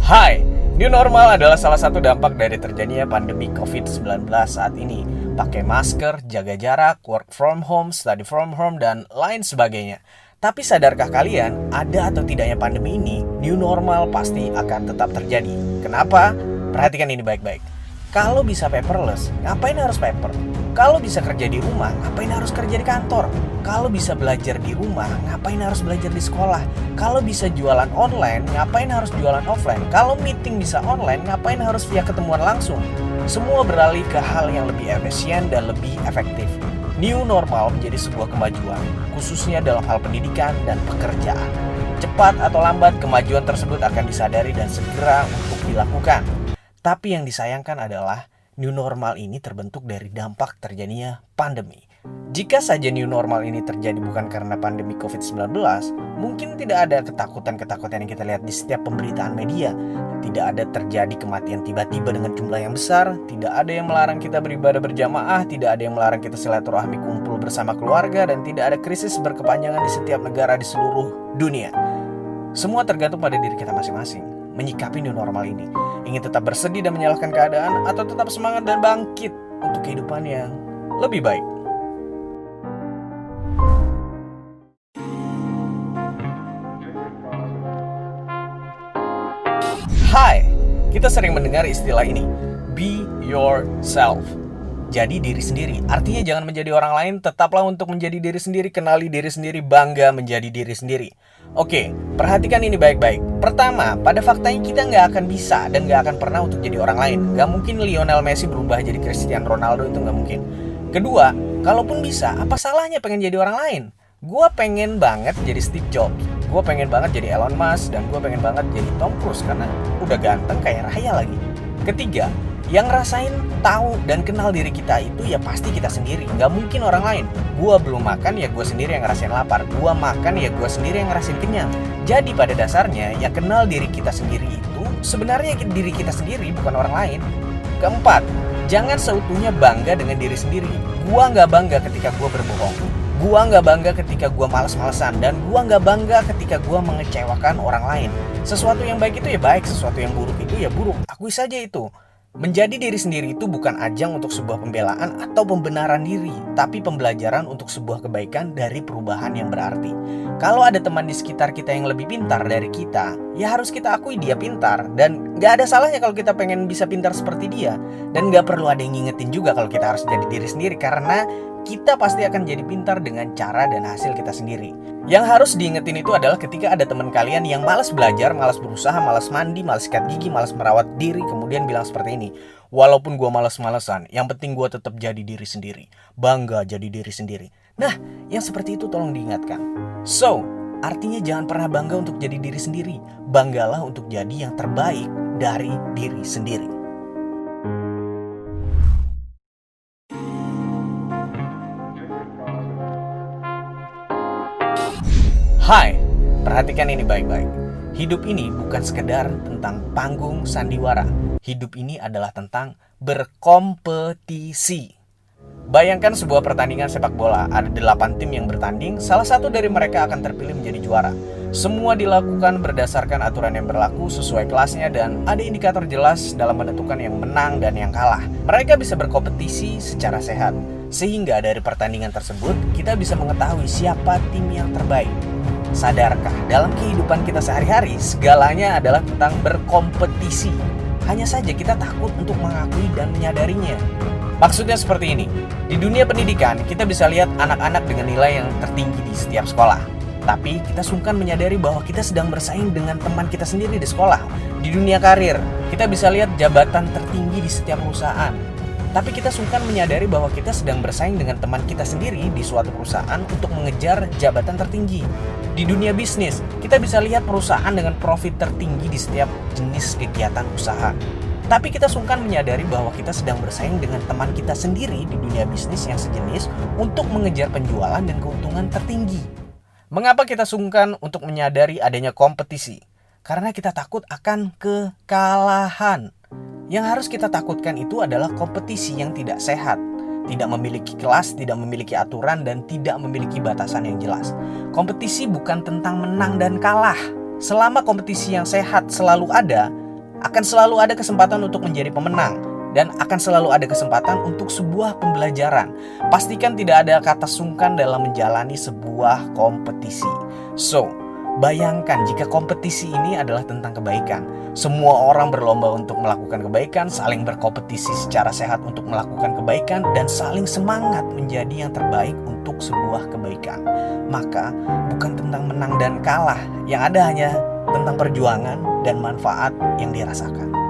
Hai, new normal adalah salah satu dampak dari terjadinya pandemi COVID-19 saat ini. Pakai masker, jaga jarak, work from home, study from home, dan lain sebagainya. Tapi sadarkah kalian, ada atau tidaknya pandemi ini, new normal pasti akan tetap terjadi. Kenapa? Perhatikan ini baik-baik. Kalau bisa paperless, ngapain harus paper? Kalau bisa kerja di rumah, ngapain harus kerja di kantor? Kalau bisa belajar di rumah, ngapain harus belajar di sekolah? Kalau bisa jualan online, ngapain harus jualan offline? Kalau meeting bisa online, ngapain harus via ketemuan langsung? Semua beralih ke hal yang lebih efisien dan lebih efektif. New normal menjadi sebuah kemajuan, khususnya dalam hal pendidikan dan pekerjaan. Cepat atau lambat, kemajuan tersebut akan disadari dan segera untuk dilakukan. Tapi yang disayangkan adalah new normal ini terbentuk dari dampak terjadinya pandemi. Jika saja new normal ini terjadi bukan karena pandemi COVID-19, mungkin tidak ada ketakutan-ketakutan yang kita lihat di setiap pemberitaan media. Tidak ada terjadi kematian tiba-tiba dengan jumlah yang besar, tidak ada yang melarang kita beribadah berjamaah, tidak ada yang melarang kita silaturahmi kumpul bersama keluarga, dan tidak ada krisis berkepanjangan di setiap negara di seluruh dunia. Semua tergantung pada diri kita masing-masing menyikapi new normal ini. Ingin tetap bersedih dan menyalahkan keadaan, atau tetap semangat dan bangkit untuk kehidupan yang lebih baik. Hai, kita sering mendengar istilah ini, be yourself. Jadi diri sendiri, artinya jangan menjadi orang lain, tetaplah untuk menjadi diri sendiri, kenali diri sendiri, bangga menjadi diri sendiri. Oke, perhatikan ini baik-baik. Pertama, pada faktanya kita nggak akan bisa dan nggak akan pernah untuk jadi orang lain. Nggak mungkin Lionel Messi berubah jadi Cristiano Ronaldo, itu nggak mungkin. Kedua, kalaupun bisa, apa salahnya pengen jadi orang lain? Gue pengen banget jadi Steve Jobs, gue pengen banget jadi Elon Musk, dan gue pengen banget jadi Tom Cruise karena udah ganteng kayak Raya lagi. Ketiga, yang ngerasain, tahu, dan kenal diri kita itu ya pasti kita sendiri. Nggak mungkin orang lain. Gua belum makan ya gue sendiri yang ngerasain lapar. Gua makan ya gue sendiri yang ngerasain kenyang. Jadi pada dasarnya yang kenal diri kita sendiri itu sebenarnya diri kita sendiri, bukan orang lain. Keempat, jangan seutuhnya bangga dengan diri sendiri. Gua nggak bangga ketika gua berbohong. Gua nggak bangga ketika gua malas-malesan. Dan gua nggak bangga ketika gua mengecewakan orang lain. Sesuatu yang baik itu ya baik, sesuatu yang buruk itu ya buruk. Akui saja itu. Menjadi diri sendiri itu bukan ajang untuk sebuah pembelaan atau pembenaran diri, tapi pembelajaran untuk sebuah kebaikan dari perubahan yang berarti. Kalau ada teman di sekitar kita yang lebih pintar dari kita, ya harus kita akui dia pintar. Dan gak ada salahnya kalau kita pengen bisa pintar seperti dia. Dan gak perlu ada yang ngingetin juga kalau kita harus jadi diri sendiri, karena kita pasti akan jadi pintar dengan cara dan hasil kita sendiri. Yang harus diingetin itu adalah ketika ada teman kalian yang malas belajar, malas berusaha, malas mandi, malas sikat gigi, malas merawat diri, kemudian bilang seperti ini, walaupun gue malas-malesan, yang penting gue tetap jadi diri sendiri. Bangga jadi diri sendiri. Nah, yang seperti itu tolong diingatkan. So, artinya jangan pernah bangga untuk jadi diri sendiri. Banggalah untuk jadi yang terbaik dari diri sendiri. Hai, perhatikan ini baik-baik. Hidup ini bukan sekedar tentang panggung sandiwara. Hidup ini adalah tentang berkompetisi. Bayangkan sebuah pertandingan sepak bola. Ada 8 tim yang bertanding. Salah satu dari mereka akan terpilih menjadi juara. Semua dilakukan berdasarkan aturan yang berlaku sesuai kelasnya, dan ada indikator jelas dalam menentukan yang menang dan yang kalah. Mereka bisa berkompetisi secara sehat, sehingga dari pertandingan tersebut kita bisa mengetahui siapa tim yang terbaik. Sadarkah dalam kehidupan kita sehari-hari segalanya adalah tentang berkompetisi? Hanya saja kita takut untuk mengakui dan menyadarinya. Maksudnya seperti ini. Di dunia pendidikan kita bisa lihat anak-anak dengan nilai yang tertinggi di setiap sekolah. Tapi kita sungkan menyadari bahwa kita sedang bersaing dengan teman kita sendiri di sekolah. Di dunia karir kita bisa lihat jabatan tertinggi di setiap perusahaan. Tapi kita sungkan menyadari bahwa kita sedang bersaing dengan teman kita sendiri di suatu perusahaan untuk mengejar jabatan tertinggi. Di dunia bisnis, kita bisa lihat perusahaan dengan profit tertinggi di setiap jenis kegiatan usaha. Tapi kita sungkan menyadari bahwa kita sedang bersaing dengan teman kita sendiri di dunia bisnis yang sejenis untuk mengejar penjualan dan keuntungan tertinggi. Mengapa kita sungkan untuk menyadari adanya kompetisi? Karena kita takut akan kekalahan. Yang harus kita takutkan itu adalah kompetisi yang tidak sehat, tidak memiliki kelas, tidak memiliki aturan, dan tidak memiliki batasan yang jelas. Kompetisi bukan tentang menang dan kalah. Selama kompetisi yang sehat selalu ada, Akan selalu ada kesempatan untuk menjadi pemenang, dan akan selalu ada kesempatan untuk sebuah pembelajaran. Pastikan tidak ada kata sungkan dalam menjalani sebuah kompetisi. So, bayangkan jika kompetisi ini adalah tentang kebaikan. Semua orang berlomba untuk melakukan kebaikan, saling berkompetisi secara sehat untuk melakukan kebaikan, dan saling semangat menjadi yang terbaik untuk sebuah kebaikan. Maka bukan tentang menang dan kalah, yang ada hanya tentang perjuangan dan manfaat yang dirasakan.